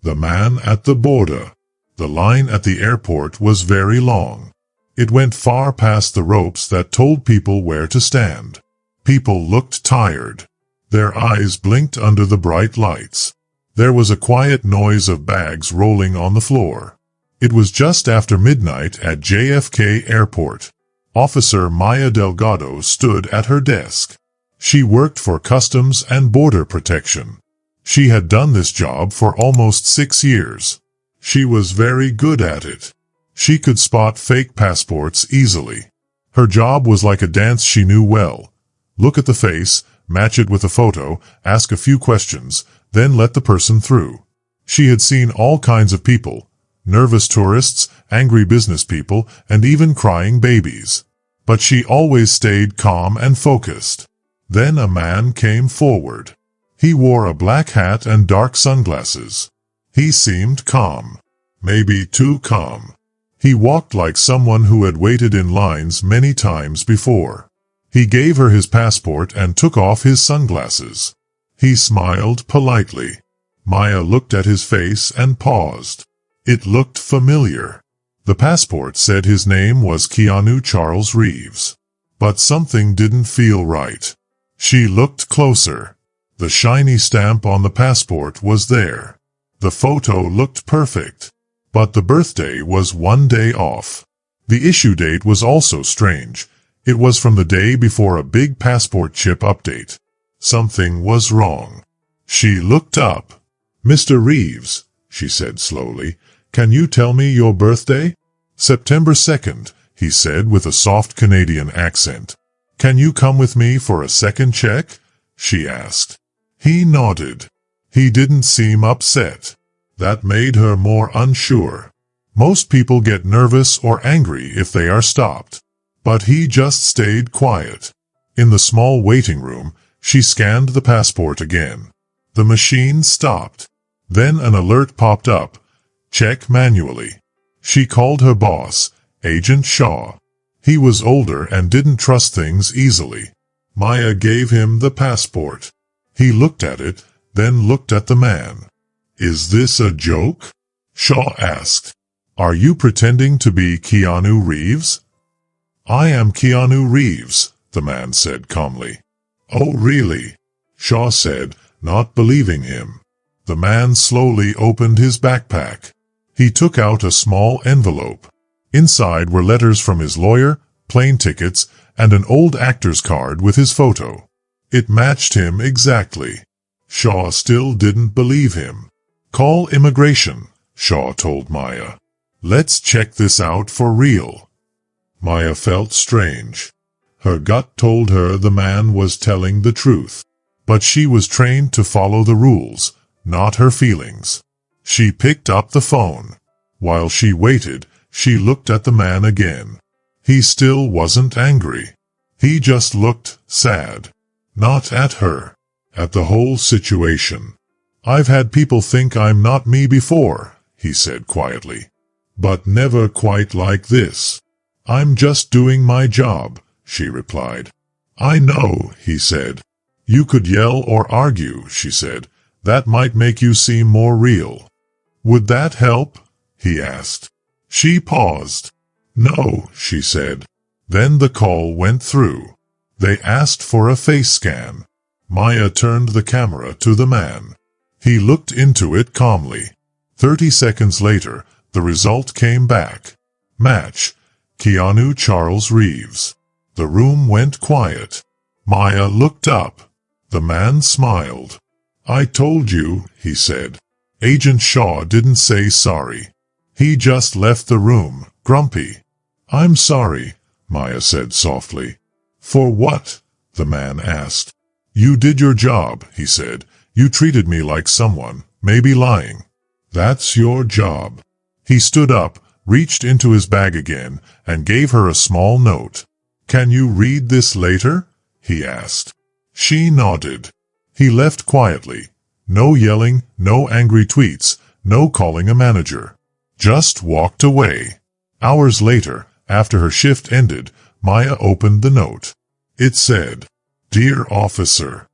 The man at the border. The line at the airport was very long. It went far past the ropes that told people where to stand. People looked tired. Their eyes blinked under the bright lights. There was a quiet noise of bags rolling on the floor. It was just after midnight at JFK Airport. Officer Maya Delgado stood at her desk. She worked for Customs and Border Protection. She had done this job for almost 6 years. She was very good at it. She could spot fake passports easily. Her job was like a dance she knew well. Look at the face, match it with a photo, ask a few questions, then let the person through. She had seen all kinds of people, nervous tourists, angry business people, and even crying babies. But she always stayed calm and focused. Then a man came forward. He wore a black hat and dark sunglasses. He seemed calm. Maybe too calm. He walked like someone who had waited in lines many times before. He gave her his passport and took off his sunglasses. He smiled politely. Maya looked at his face and paused. It looked familiar. The passport said his name was Keanu Charles Reeves. But something didn't feel right. She looked closer. The shiny stamp on the passport was there. The photo looked perfect. But the birthday was 1 day off. The issue date was also strange. It was from the day before a big passport chip update. Something was wrong. She looked up. "Mr. Reeves," she said slowly, "can you tell me your birthday?" "September 2nd, he said with a soft Canadian accent. "Can you come with me for a second check?" she asked. He nodded. He didn't seem upset. That made her more unsure. Most people get nervous or angry if they are stopped. But he just stayed quiet. In the small waiting room, she scanned the passport again. The machine stopped. Then an alert popped up. Check manually. She called her boss, Agent Shaw. He was older and didn't trust things easily. Maya gave him the passport. He looked at it, then looked at the man. "Is this a joke?" Shaw asked. "Are you pretending to be Keanu Reeves?" "I am Keanu Reeves," the man said calmly. "Oh, really?" Shaw said, not believing him. The man slowly opened his backpack. He took out a small envelope. Inside were letters from his lawyer, plane tickets, and an old actor's card with his photo. It matched him exactly. Shaw still didn't believe him. "Call immigration," Shaw told Maya. "Let's check this out for real." Maya felt strange. Her gut told her the man was telling the truth. But she was trained to follow the rules, not her feelings. She picked up the phone. While she waited, she looked at the man again. He still wasn't angry. He just looked sad. Not at her. At the whole situation. "I've had people think I'm not me before," he said quietly. "But never quite like this." "I'm just doing my job," she replied. "I know," he said. "You could yell or argue," she said. "That might make you seem more real." "Would that help?" he asked. She paused. "No," she said. Then the call went through. They asked for a face scan. Maya turned the camera to the man. He looked into it calmly. 30 seconds later, the result came back. Match. Keanu Charles Reeves. The room went quiet. Maya looked up. The man smiled. "I told you," he said. Agent Shaw didn't say sorry. He just left the room, grumpy. "I'm sorry," Maya said softly. "For what?" the man asked. "You did your job," he said. "You treated me like someone, maybe lying. That's your job." He stood up, reached into his bag again, and gave her a small note. "Can you read this later?" he asked. She nodded. He left quietly. No yelling, no angry tweets, no calling a manager. Just walked away. Hours later, after her shift ended, Maya opened the note. It said, "Dear Officer,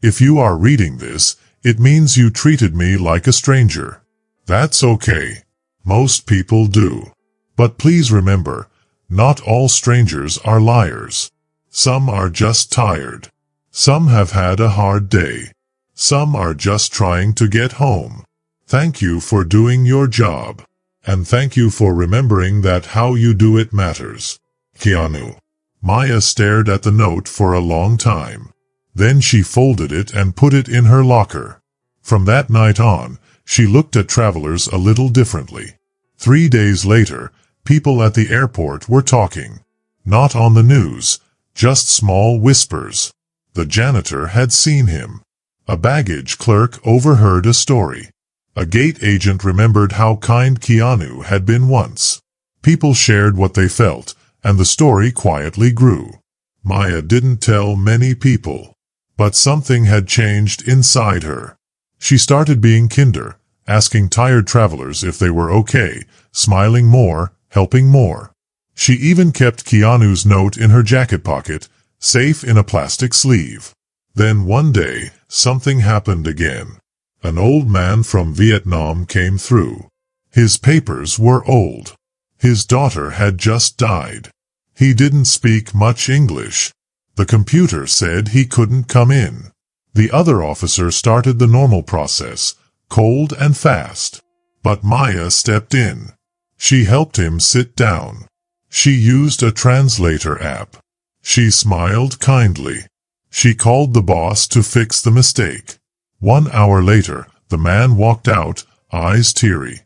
if you are reading this, it means you treated me like a stranger. That's okay. Most people do. But please remember, not all strangers are liars. Some are just tired. Some have had a hard day. Some are just trying to get home. Thank you for doing your job. And thank you for remembering that how you do it matters. Keanu. Maya stared at the note for a long time. Then she folded it and put it in her locker. From that night on, she looked at travelers a little differently. 3 days later, people at the airport were talking. Not on the news, just small whispers. The janitor had seen him. A baggage clerk overheard a story. A gate agent remembered how kind Keanu had been once. People shared what they felt, and the story quietly grew. Maya didn't tell many people. But something had changed inside her. She started being kinder, asking tired travelers if they were okay, smiling more, helping more. She even kept Keanu's note in her jacket pocket, safe in a plastic sleeve. Then one day, something happened again. An old man from Vietnam came through. His papers were old. His daughter had just died. He didn't speak much English. The computer said he couldn't come in. The other officer started the normal process, cold and fast. But Maya stepped in. She helped him sit down. She used a translator app. She smiled kindly. She called the boss to fix the mistake. 1 hour later, the man walked out, eyes teary.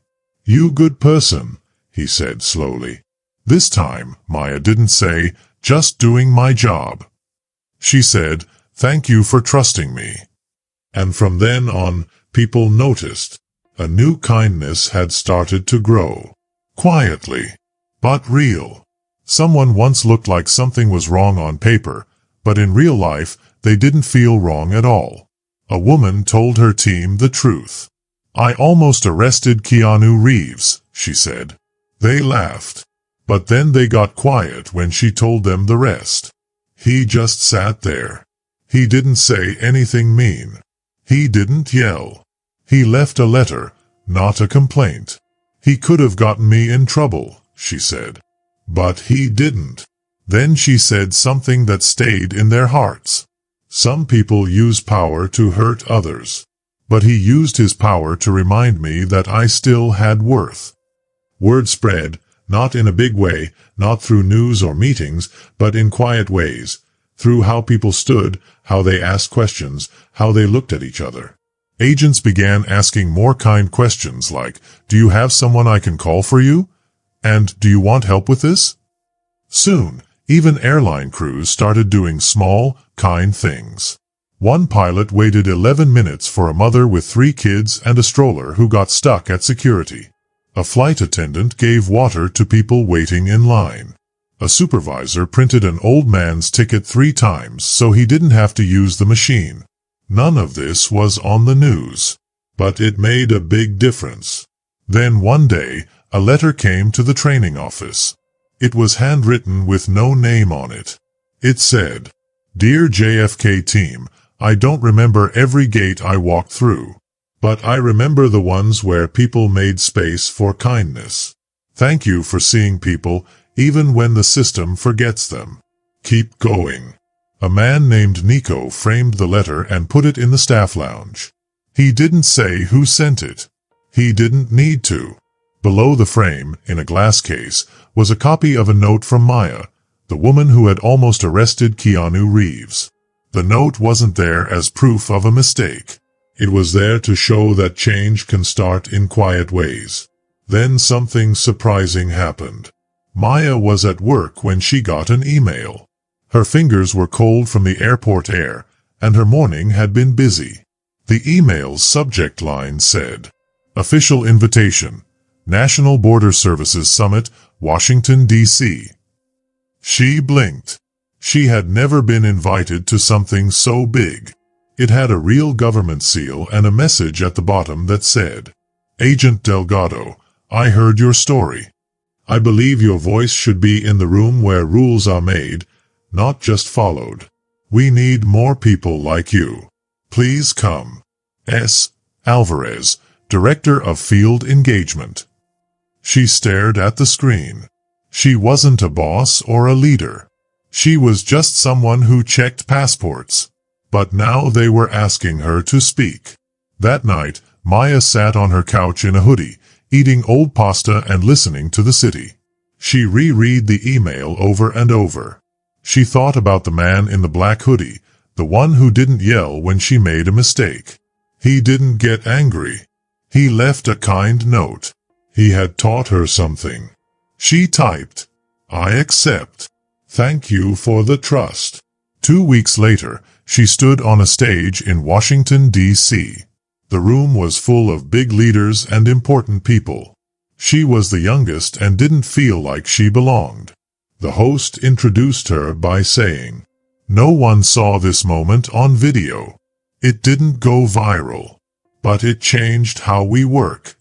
"You good person," he said slowly. This time, Maya didn't say, "Just doing my job." She said, "Thank you for trusting me." And from then on, people noticed. A new kindness had started to grow. Quietly, but real. Someone once looked like something was wrong on paper, but in real life, they didn't feel wrong at all. A woman told her team the truth. "I almost arrested Keanu Reeves," she said. They laughed. But then they got quiet when she told them the rest. He just sat there. He didn't say anything mean. He didn't yell. He left a letter, not a complaint. "He could have gotten me in trouble," she said. But he didn't. Then she said something that stayed in their hearts. "Some people use power to hurt others. But he used his power to remind me that I still had worth." Word spread, not in a big way, not through news or meetings, but in quiet ways, through how people stood, how they asked questions, how they looked at each other. Agents began asking more kind questions like, "Do you have someone I can call for you?" And "Do you want help with this?" Soon, even airline crews started doing small, kind things. One pilot waited 11 minutes for a mother with 3 kids and a stroller who got stuck at security. A flight attendant gave water to people waiting in line. A supervisor printed an old man's ticket 3 times so he didn't have to use the machine. None of this was on the news. But it made a big difference. Then one day, a letter came to the training office. It was handwritten with no name on it. It said, "Dear JFK team, I don't remember every gate I walked through. But I remember the ones where people made space for kindness. Thank you for seeing people, even when the system forgets them. Keep going." A man named Nico framed the letter and put it in the staff lounge. He didn't say who sent it. He didn't need to. Below the frame, in a glass case, was a copy of a note from Maya, the woman who had almost arrested Keanu Reeves. The note wasn't there as proof of a mistake. It was there to show that change can start in quiet ways. Then something surprising happened. Maya was at work when she got an email. Her fingers were cold from the airport air, and her morning had been busy. The email's subject line said, "Official invitation, National Border Services Summit, Washington, D.C." She blinked. She had never been invited to something so big. It had a real government seal and a message at the bottom that said, "Agent Delgado, I heard your story. I believe your voice should be in the room where rules are made, not just followed. We need more people like you. Please come. S. Alvarez, Director of Field Engagement. She stared at the screen. She wasn't a boss or a leader. She was just someone who checked passports. But now they were asking her to speak. That night, Maya sat on her couch in a hoodie, eating old pasta and listening to the city. She reread the email over and over. She thought about the man in the black hoodie, the one who didn't yell when she made a mistake. He didn't get angry. He left a kind note. He had taught her something. She typed, "I accept. Thank you for the trust." 2 weeks later, she stood on a stage in Washington, D.C. The room was full of big leaders and important people. She was the youngest and didn't feel like she belonged. The host introduced her by saying, "No one saw this moment on video. It didn't go viral, but it changed how we work."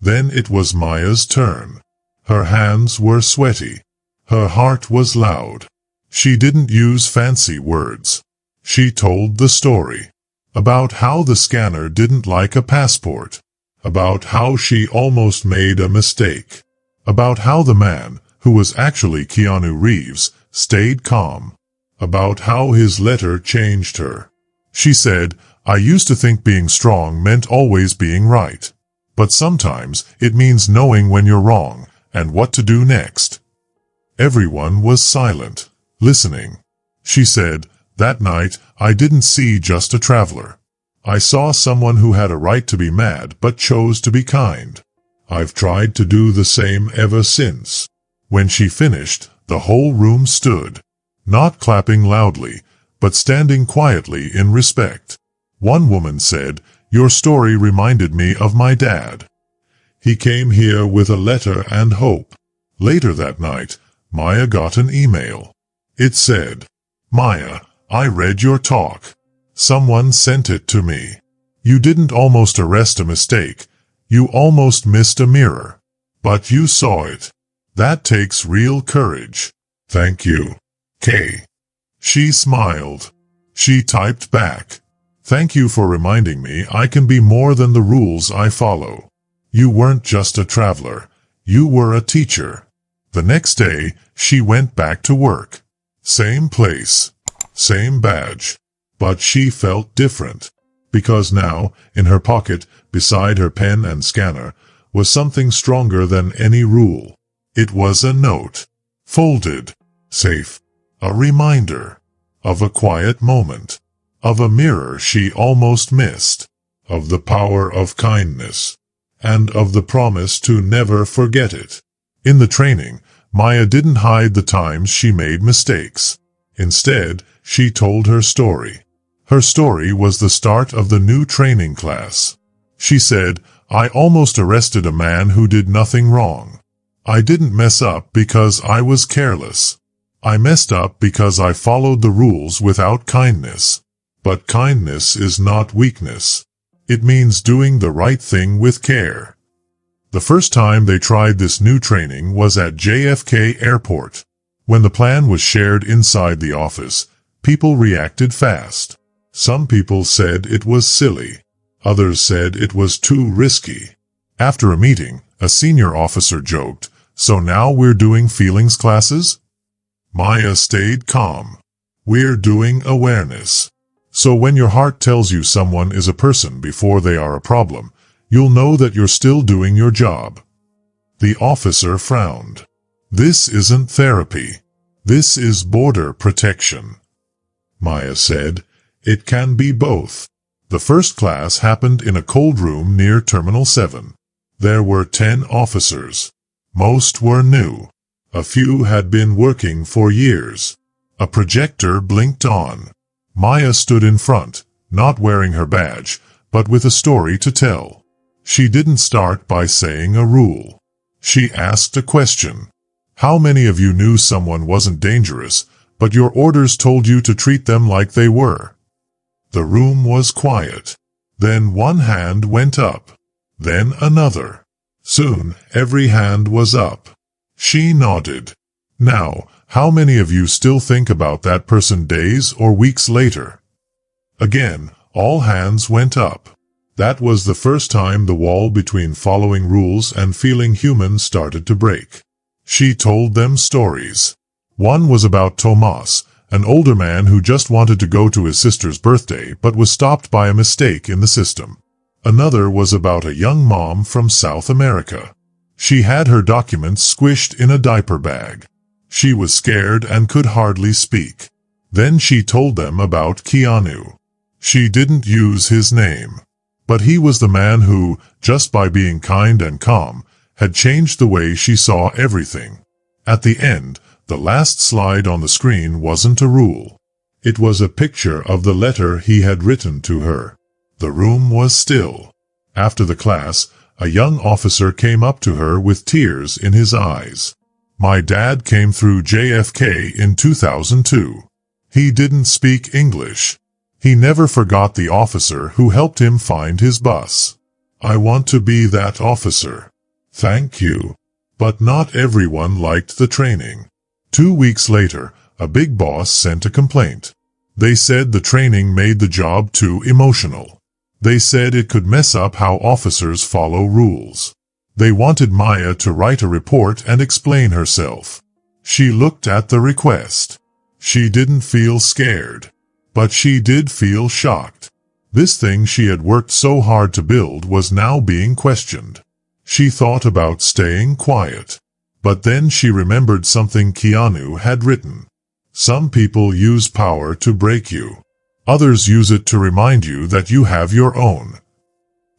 Then it was Maya's turn. Her hands were sweaty. Her heart was loud. She didn't use fancy words. She told the story. About how the scanner didn't like a passport. About how she almost made a mistake. About how the man, who was actually Keanu Reeves, stayed calm. About how his letter changed her. She said, "I used to think being strong meant always being right. But sometimes it means knowing when you're wrong and what to do next." Everyone was silent, listening. She said, "That night, I didn't see just a traveler. I saw someone who had a right to be mad but chose to be kind. I've tried to do the same ever since." When she finished, the whole room stood, not clapping loudly, but standing quietly in respect. One woman said, "Your story reminded me of my dad. He came here with a letter and hope." Later that night, Maya got an email. It said, "Maya, I read your talk. Someone sent it to me. You didn't almost arrest a mistake. You almost missed a mirror. But you saw it. That takes real courage. Thank you. K." She smiled. She typed back, "Thank you for reminding me I can be more than the rules I follow. You weren't just a traveler. You were a teacher." The next day, she went back to work. Same place. Same badge. But she felt different. Because now, in her pocket, beside her pen and scanner, was something stronger than any rule. It was a note. Folded. Safe. A reminder. Of a quiet moment. Of a mirror she almost missed. Of the power of kindness. And of the promise to never forget it. In the training, Maya didn't hide the times she made mistakes. Instead, she told her story. Her story was the start of the new training class. She said, "I almost arrested a man who did nothing wrong. I didn't mess up because I was careless. I messed up because I followed the rules without kindness. But kindness is not weakness. It means doing the right thing with care." The first time they tried this new training was at JFK Airport. When the plan was shared inside the office, people reacted fast. Some people said it was silly. Others said it was too risky. After a meeting, a senior officer joked, "So now we're doing feelings classes?" Maya stayed calm. "We're doing awareness. So when your heart tells you someone is a person before they are a problem, you'll know that you're still doing your job." The officer frowned. "This isn't therapy. This is border protection." Maya said, "It can be both." The first class happened in a cold room near Terminal 7. There were 10 officers. Most were new. A few had been working for years. A projector blinked on. Maya stood in front, not wearing her badge, but with a story to tell. She didn't start by saying a rule. She asked a question. How many of you knew someone wasn't dangerous, but your orders told you to treat them like they were? The room was quiet. Then one hand went up. Then another. Soon, every hand was up. She nodded. Now, how many of you still think about that person days or weeks later? Again, all hands went up. That was the first time the wall between following rules and feeling human started to break. She told them stories. One was about Tomas, an older man who just wanted to go to his sister's birthday but was stopped by a mistake in the system. Another was about a young mom from South America. She had her documents squished in a diaper bag. She was scared and could hardly speak. Then she told them about Keanu. She didn't use his name. But he was the man who, just by being kind and calm, had changed the way she saw everything. At the end, the last slide on the screen wasn't a rule. It was a picture of the letter he had written to her. The room was still. After the class, a young officer came up to her with tears in his eyes. My dad came through JFK in 2002. He didn't speak English. He never forgot the officer who helped him find his bus. I want to be that officer. Thank you. But not everyone liked the training. 2 weeks later, a big boss sent a complaint. They said the training made the job too emotional. They said it could mess up how officers follow rules. They wanted Maya to write a report and explain herself. She looked at the request. She didn't feel scared. But she did feel shocked. This thing she had worked so hard to build was now being questioned. She thought about staying quiet. But then she remembered something Keanu had written. Some people use power to break you. Others use it to remind you that you have your own.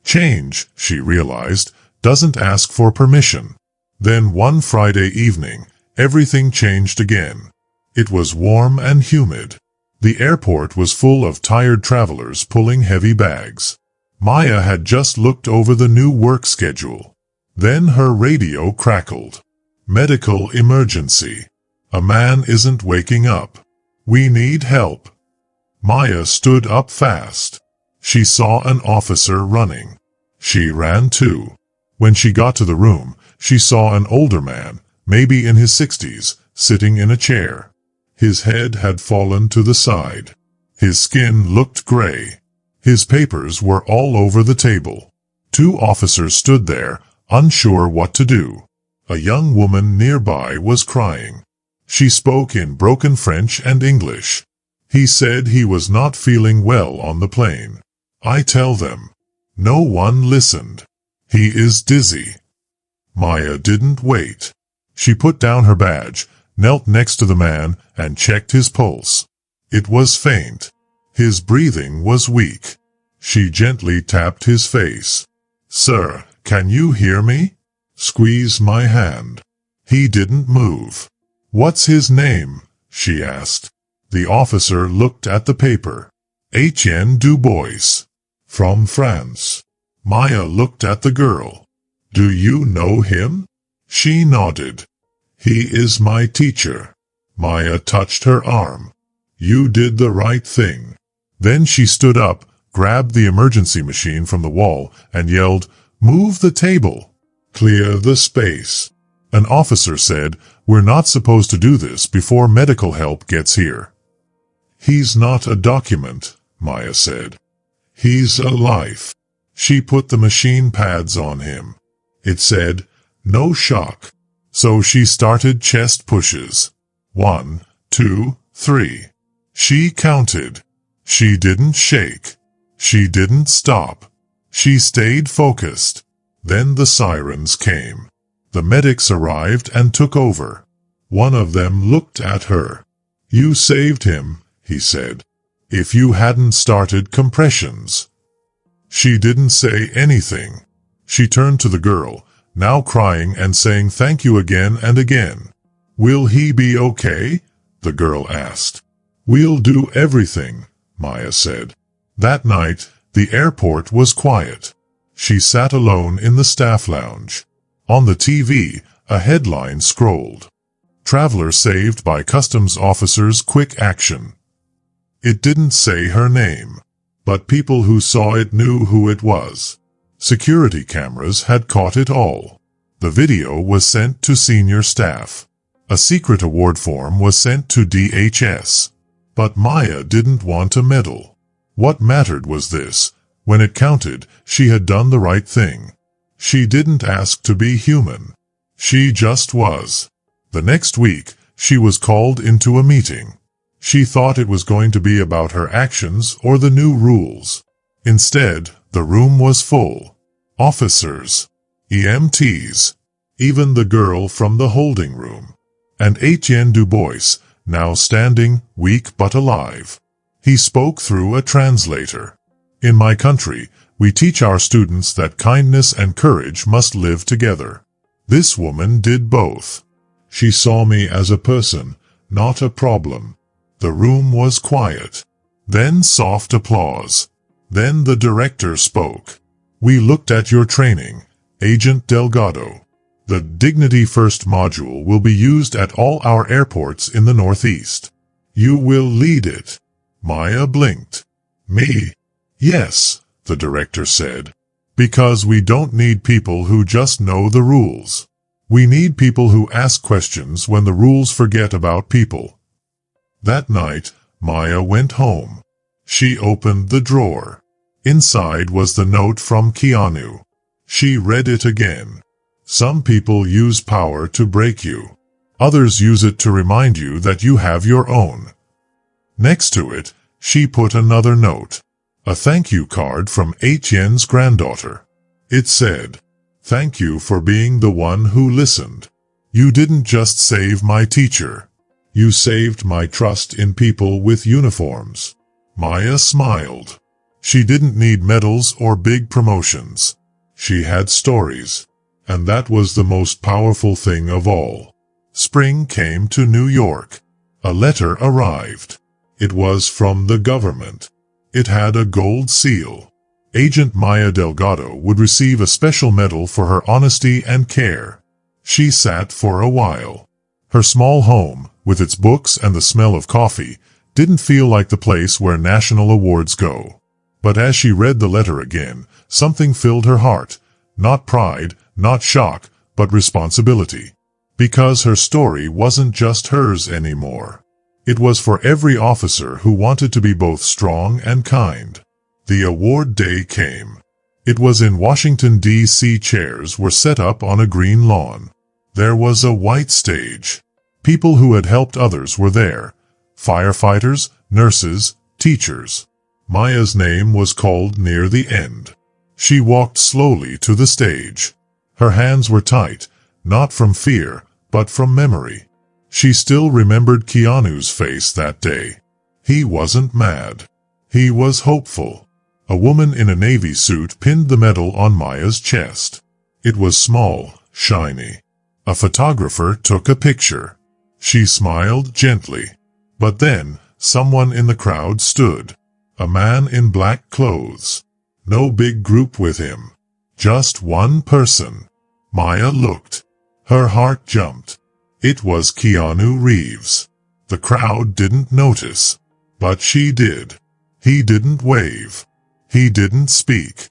Change, she realized, doesn't ask for permission. Then one Friday evening, everything changed again. It was warm and humid. The airport was full of tired travelers pulling heavy bags. Maya had just looked over the new work schedule. Then her radio crackled. Medical emergency. A man isn't waking up. We need help. Maya stood up fast. She saw an officer running. She ran too. When she got to the room, she saw an older man, maybe in his 60s, sitting in a chair. His head had fallen to the side. His skin looked gray. His papers were all over the table. 2 officers stood there, unsure what to do. A young woman nearby was crying. She spoke in broken French and English. He said he was not feeling well on the plane. I tell them. No one listened. He is dizzy. Maya didn't wait. She put down her badge, knelt next to the man, and checked his pulse. It was faint. His breathing was weak. She gently tapped his face. Sir, can you hear me? Squeeze my hand. He didn't move. What's his name? She asked. The officer looked at the paper. Etienne Dubois. From France. Maya looked at the girl. Do you know him? She nodded. He is my teacher. Maya touched her arm. You did the right thing. Then she stood up, grabbed the emergency machine from the wall, and yelled, Move the table. Clear the space. An officer said, We're not supposed to do this before medical help gets here. He's not a document, Maya said. He's a life. She put the machine pads on him. It said, No shock. So she started chest pushes. 1, 2, 3. She counted. She didn't shake. She didn't stop. She stayed focused. Then the sirens came. The medics arrived and took over. One of them looked at her. You saved him, he said. If you hadn't started compressions. She didn't say anything. She turned to the girl, now crying and saying thank you again and again. Will he be okay? The girl asked. We'll do everything, Maya said. That night, the airport was quiet. She sat alone in the staff lounge. On the TV, a headline scrolled. Traveler saved by customs officers' quick action. It didn't say her name, but people who saw it knew who it was. Security cameras had caught it all. The video was sent to senior staff. A secret award form was sent to DHS. But Maya didn't want a medal. What mattered was this. When it counted, she had done the right thing. She didn't ask to be human. She just was. The next week, she was called into a meeting. She thought it was going to be about her actions or the new rules. Instead, the room was full. Officers, EMTs, even the girl from the holding room. And Etienne Dubois, now standing, weak but alive. He spoke through a translator. In my country, we teach our students that kindness and courage must live together. This woman did both. She saw me as a person, not a problem. The room was quiet. Then soft applause. Then the director spoke. We looked at your training, Agent Delgado. The Dignity First module will be used at all our airports in the Northeast. You will lead it. Maya blinked. Me? Yes, the director said. Because we don't need people who just know the rules. We need people who ask questions when the rules forget about people. That night, Maya went home. She opened the drawer. Inside was the note from Keanu. She read it again. Some people use power to break you. Others use it to remind you that you have your own. Next to it, she put another note. A thank you card from Etienne's granddaughter. It said, "Thank you for being the one who listened. You didn't just save my teacher. You saved my trust in people with uniforms." Maya smiled. She didn't need medals or big promotions. She had stories. And that was the most powerful thing of all. Spring came to New York. A letter arrived. It was from the government. It had a gold seal. Agent Maya Delgado would receive a special medal for her honesty and care. She sat for a while. Her small home, with its books and the smell of coffee, didn't feel like the place where national awards go. But as she read the letter again, something filled her heart. Not pride, not shock, but responsibility. Because her story wasn't just hers anymore. It was for every officer who wanted to be both strong and kind. The award day came. It was in Washington, D.C. Chairs were set up on a green lawn. There was a white stage. People who had helped others were there. Firefighters, nurses, teachers. Maya's name was called near the end. She walked slowly to the stage. Her hands were tight, not from fear, but from memory. She still remembered Keanu's face that day. He wasn't mad. He was hopeful. A woman in a navy suit pinned the medal on Maya's chest. It was small, shiny. A photographer took a picture. She smiled gently. But then, someone in the crowd stood. A man in black clothes. No big group with him. Just one person. Maya looked. Her heart jumped. It was Keanu Reeves. The crowd didn't notice. But she did. He didn't wave. He didn't speak.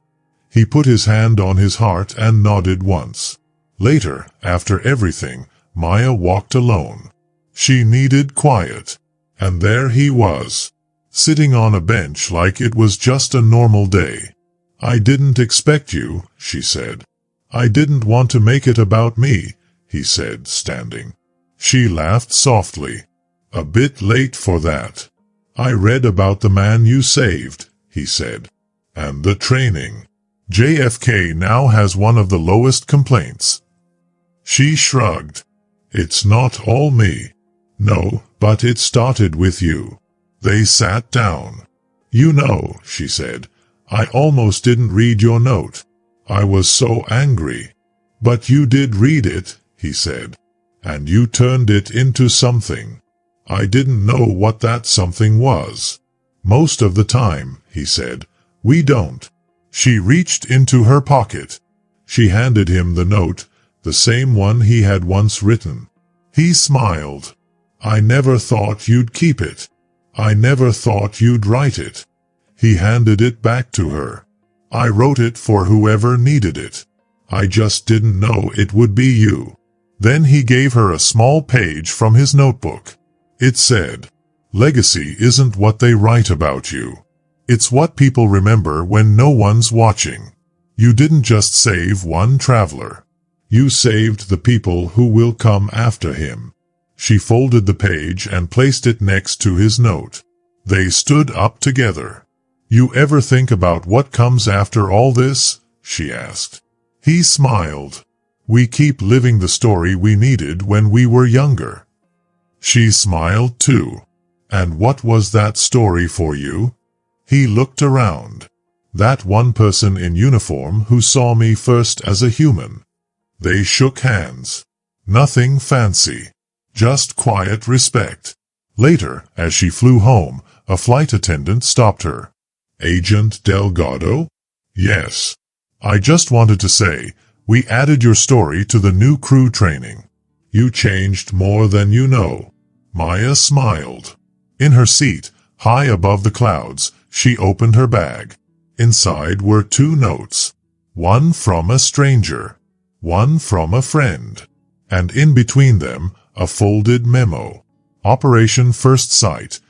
He put his hand on his heart and nodded once. Later, after everything, Maya walked alone. She needed quiet. And there he was, sitting on a bench like it was just a normal day. "I didn't expect you," she said. "I didn't want to make it about me," he said, standing. She laughed softly. "A bit late for that. I read about the man you saved," he said. "And the training. JFK now has one of the lowest complaints." She shrugged. "It's not all me." "No, but it started with you." They sat down. "You know," she said, "I almost didn't read your note. I was so angry." "But you did read it," he said. "And you turned it into something. I didn't know what that something was." "Most of the time," he said, "we don't." She reached into her pocket. She handed him the note, the same one he had once written. He smiled. "I never thought you'd keep it. I never thought you'd write it." He handed it back to her. "I wrote it for whoever needed it. I just didn't know it would be you." Then he gave her a small page from his notebook. It said, "Legacy isn't what they write about you. It's what people remember when no one's watching. You didn't just save one traveler. You saved the people who will come after him. She folded the page and placed it next to his note. They stood up together. You ever think about what comes after all this? She asked. He smiled. We keep living the story we needed when we were younger. She smiled too. And what was that story for you? He looked around. That one person in uniform who saw me first as a human. They shook hands. Nothing fancy. Just quiet respect. Later, as she flew home, a flight attendant stopped her. Agent Delgado? Yes. I just wanted to say, we added your story to the new crew training. You changed more than you know. Maya smiled. In her seat, high above the clouds, she opened her bag. Inside were 2 notes. One from a stranger. One from a friend. And in between them, a folded memo. Operation First Sight.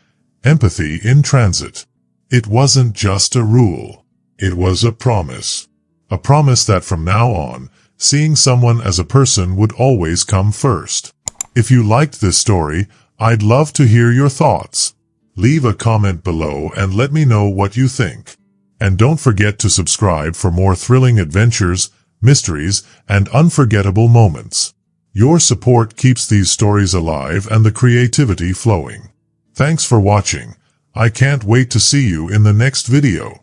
Empathy in Transit. It wasn't just a rule. It was a promise. A promise that from now on, seeing someone as a person would always come first. If you liked this story, I'd love to hear your thoughts. Leave a comment below and let me know what you think. And don't forget to subscribe for more thrilling adventures, mysteries, and unforgettable moments. Your support keeps these stories alive and the creativity flowing. Thanks for watching. I can't wait to see you in the next video.